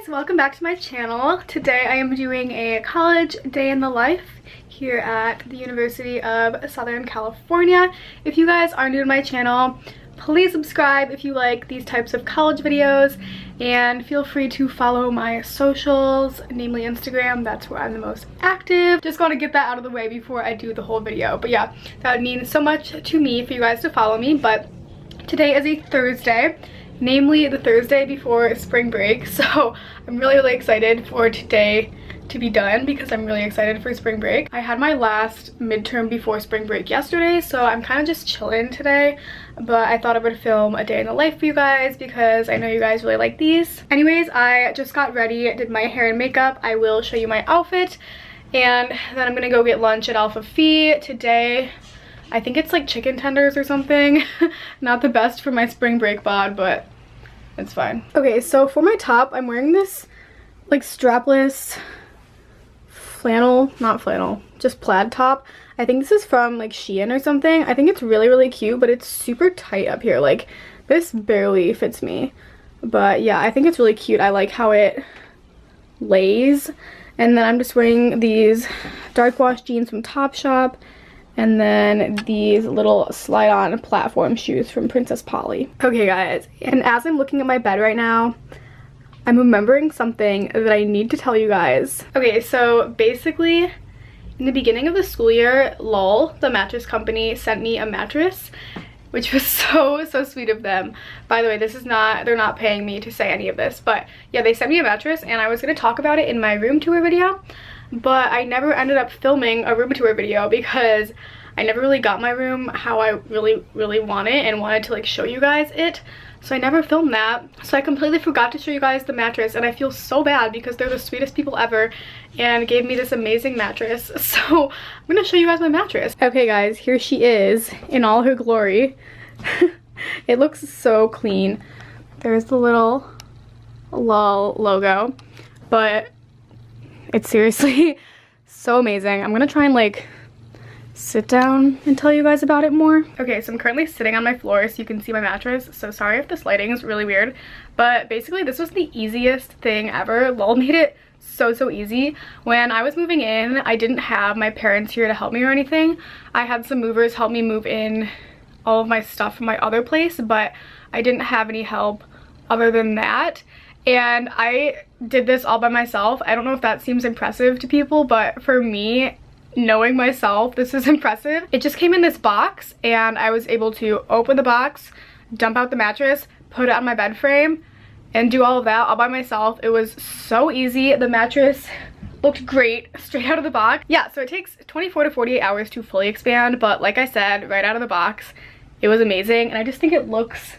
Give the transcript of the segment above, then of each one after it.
guys, welcome back to my channel. Today I am doing a college day in the life here at the University of Southern California. If you guys are new to my channel, please subscribe if you like these types of college videos, and feel free to follow my socials, namely Instagram. That's where I'm the most active. Just want to get that out of the way before I do the whole video. But yeah, that would mean so much to me for you guys to follow me. But today is a Thursday, namely the Thursday before spring break, so I'm really excited for today to be done because I'm really excited for spring break. I had my last midterm before spring break yesterday, so I'm kind of just chilling today, but I thought I would film a day in the life for you guys because I know you guys really like these. Anyways, I just got ready, did my hair and makeup. I will show you my outfit, and then I'm gonna go get lunch at Alpha Phi today. I think it's like chicken tenders or something. Not the best for my spring break bod, but it's fine. Okay, so for my top, I'm wearing this like strapless flannel, not flannel, just plaid top. I think this is from like Shein or something. I think it's really cute, but it's super tight up here. Like this barely fits me. But yeah, I think it's really cute. I like how it lays. And then I'm just wearing these dark wash jeans from Topshop. And then these little slide-on platform shoes from Princess Polly. Okay guys, and as I'm looking at my bed right now, I'm remembering something that I need to tell you guys. Okay, so basically, in the beginning of the school year, Lol, the mattress company, sent me a mattress, which was so sweet of them. By the way, this is not, they're not paying me to say any of this, but yeah, they sent me a mattress, and I was gonna talk about it in my room tour video, but I never ended up filming a room tour video because I never really got my room how I really want it and wanted to like show you guys it. So I never filmed that. So I completely forgot to show you guys the mattress, and I feel so bad because they're the sweetest people ever and gave me this amazing mattress. So I'm gonna show you guys my mattress. Okay guys, here she is in all her glory. It looks so clean. There's the little Lol logo, but it's seriously so amazing. I'm gonna try and like sit down and tell you guys about it more. Okay, so I'm currently sitting on my floor so you can see my mattress, so sorry if this lighting is really weird, but basically this was the easiest thing ever. Lol made it so easy. When I was moving in, I didn't have my parents here to help me or anything. I had some movers help me move in all of my stuff from my other place, but I didn't have any help other than that. And I did this all by myself. I don't know if that seems impressive to people, but for me, knowing myself, this is impressive. It just came in this box, and I was able to open the box, dump out the mattress, put it on my bed frame, and do all of that all by myself. It was so easy. The mattress looked great straight out of the box. Yeah, so it takes 24 to 48 hours to fully expand, but like I said, right out of the box, it was amazing, and I just think it looks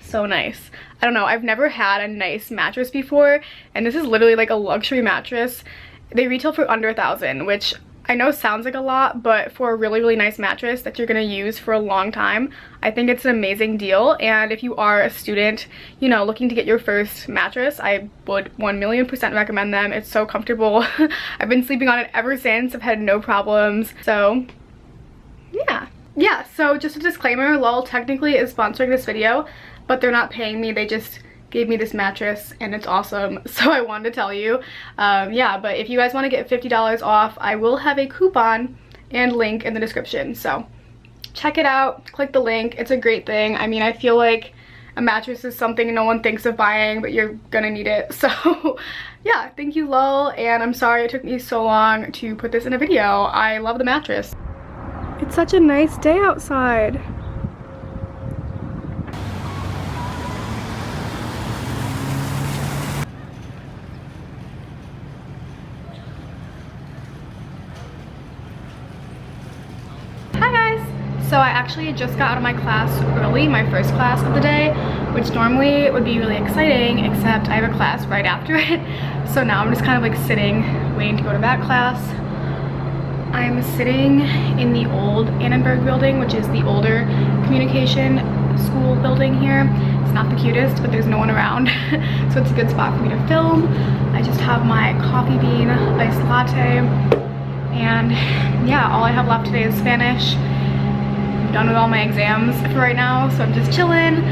so nice. I don't know, I've never had a nice mattress before, and this is literally like a luxury mattress. They retail for under $1,000, which I know sounds like a lot, but for a really nice mattress that you're gonna use for a long time, I think it's an amazing deal. And if you are a student, you know, looking to get your first mattress, I would 1,000,000% recommend them. It's so comfortable. I've been sleeping on it ever since. I've had no problems. So yeah, so just a disclaimer, Lol technically is sponsoring this video, but they're not paying me. They just gave me this mattress and it's awesome, so I wanted to tell you. Yeah, but if you guys want to get $50 off, I will have a coupon and link in the description, so check it out, click the link. It's a great thing. I mean, I feel like a mattress is something no one thinks of buying, but you're gonna need it. So yeah, thank you Lol, and I'm sorry it took me so long to put this in a video. I love the mattress. It's such a nice day outside. So I actually just got out of my class early, my first class of the day, which normally would be really exciting, except I have a class right after it. So now I'm just kind of like sitting, waiting to go to that class. I'm sitting in the old Annenberg building, which is the older communication school building here. It's not the cutest, but there's no one around, so it's a good spot for me to film. I just have my coffee bean iced latte, and yeah, all I have left today is Spanish. I'm done with all my exams for right now, so I'm just chilling.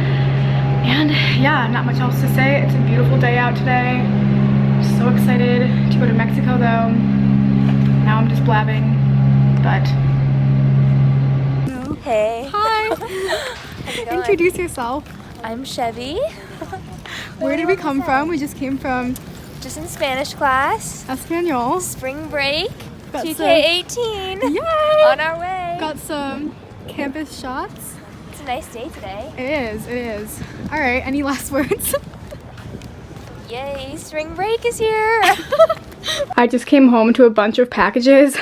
And yeah, not much else to say. It's a beautiful day out today. so excited to go to Mexico though. Now I'm just blabbing, but... Hey. Hi. Introduce yourself. I'm Chevy. Where did we come from? We just came from... Just in Spanish class. Espanol. Spring break. Got 2K18. Yay! On our way. Got some campus shots. It's a nice day today. It is. All right, any last words? Yay, spring break is here. I just came home to a bunch of packages.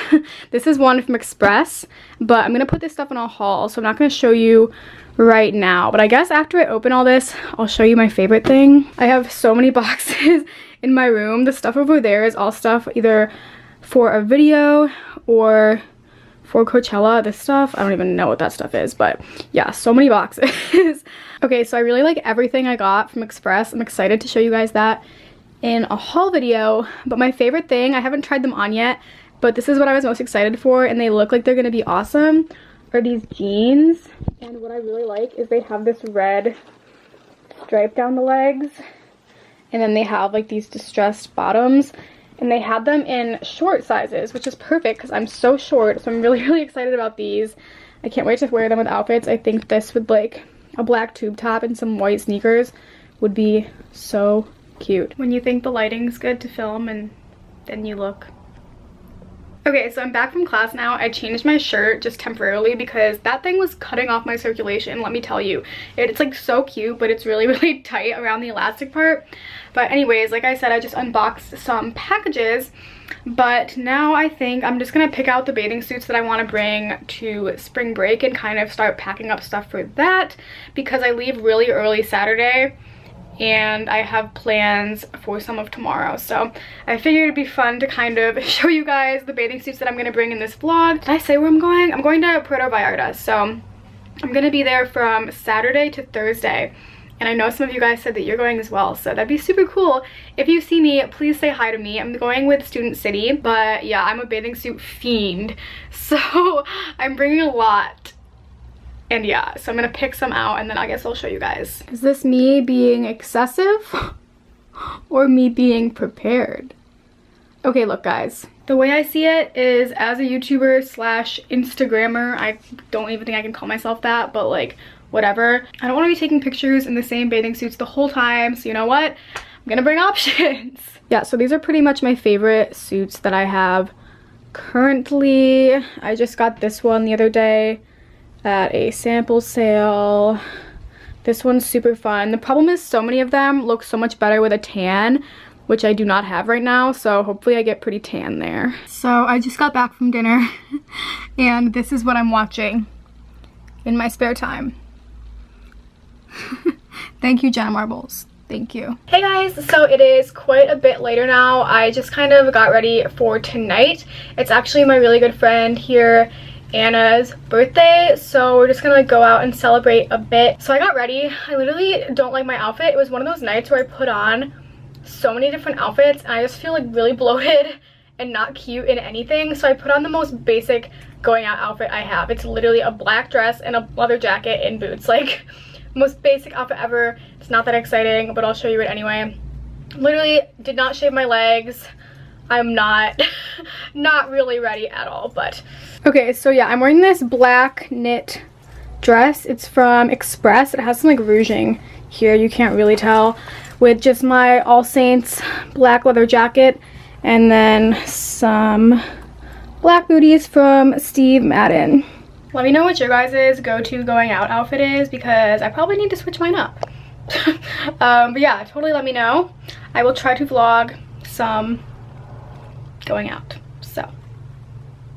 This is one from Express, but I'm gonna put this stuff in a haul, so I'm not gonna show you right now. But I guess after I open all this, I'll show you my favorite thing. I have so many boxes in my room. The stuff over there is all stuff either for a video or for Coachella. This stuff, I don't even know what that stuff is, but yeah, so many boxes. Okay, so I really like everything I got from Express. I'm excited to show you guys that in a haul video, but my favorite thing, I haven't tried them on yet, but this is what I was most excited for, and they look like they're gonna be awesome, are these jeans. And what I really like is they have this red stripe down the legs, and then they have like these distressed bottoms, and they had them in short sizes, which is perfect because I'm so short, so I'm really excited about these. I can't wait to wear them with outfits. I think this with like a black tube top and some white sneakers would be so cute. When you think the lighting's good to film and then you look. Okay, so I'm back from class now. I changed my shirt just temporarily because that thing was cutting off my circulation, let me tell you. It's like so cute, but it's really tight around the elastic part. But anyways, like I said, I just unboxed some packages, but now I think I'm just gonna pick out the bathing suits that I want to bring to spring break and kind of start packing up stuff for that, because I leave really early Saturday and I have plans for some of tomorrow. So I figured it'd be fun to kind of show you guys the bathing suits that I'm gonna bring in this vlog. Did I say where I'm going? I'm going to Puerto Vallarta, so I'm gonna be there from Saturday to Thursday. And I know some of you guys said that you're going as well, so that'd be super cool. If you see me, please say hi to me. I'm going with Student City, but yeah, I'm a bathing suit fiend, so I'm bringing a lot. And yeah, so I'm gonna pick some out and then I guess I'll show you guys. Is this me being excessive or me being prepared? Okay, look guys. The way I see it is, as a YouTuber slash Instagrammer, I don't even think I can call myself that, but like, whatever. I don't want to be taking pictures in the same bathing suits the whole time, so you know what? I'm gonna bring options. Yeah, so these are pretty much my favorite suits that I have currently. I just got this one the other day at a sample sale. This one's super fun. The problem is so many of them look so much better with a tan, which I do not have right now, so hopefully I get pretty tan there. So I just got back from dinner and this is what I'm watching in my spare time. Thank you, Jenna Marbles. Thank you. Hey guys, so it is quite a bit later now. I just kind of got ready for tonight. It's actually my really good friend here, Anna's birthday, so we're just gonna like go out and celebrate a bit. So I got ready. I literally don't like my outfit. It was one of those nights where I put on so many different outfits and I just feel like really bloated and not cute in anything, so I put on the most basic going out outfit I have. It's literally a black dress and a leather jacket and boots. Like, most basic outfit ever. It's not that exciting, but I'll show you it anyway. Literally did not shave my legs. I'm not really ready at all, but okay. So yeah, I'm wearing this black knit dress. It's from Express. It has some like rouging here, you can't really tell, with just my All Saints black leather jacket and then some black booties from Steve Madden. Let me know what your guys' go-to going out outfit is, because I probably need to switch mine up. But yeah, totally let me know. I will try to vlog some going out. So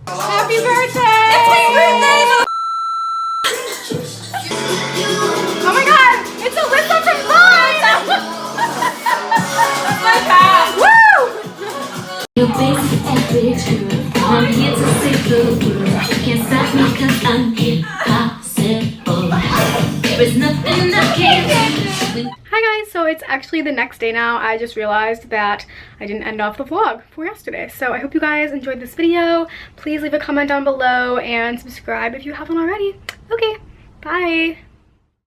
happy birthday! It's my birthday! Oh my god, it's Alyssa from Vine! My god! Woo! You're basic and bitch. I'm here to save the world. Can't stop me 'cause I'm impossible. There is nothing I can't do. Hi guys, so it's actually the next day now. I just realized that I didn't end off the vlog for yesterday. So I hope you guys enjoyed this video. Please leave a comment down below and subscribe if you haven't already. Okay, bye!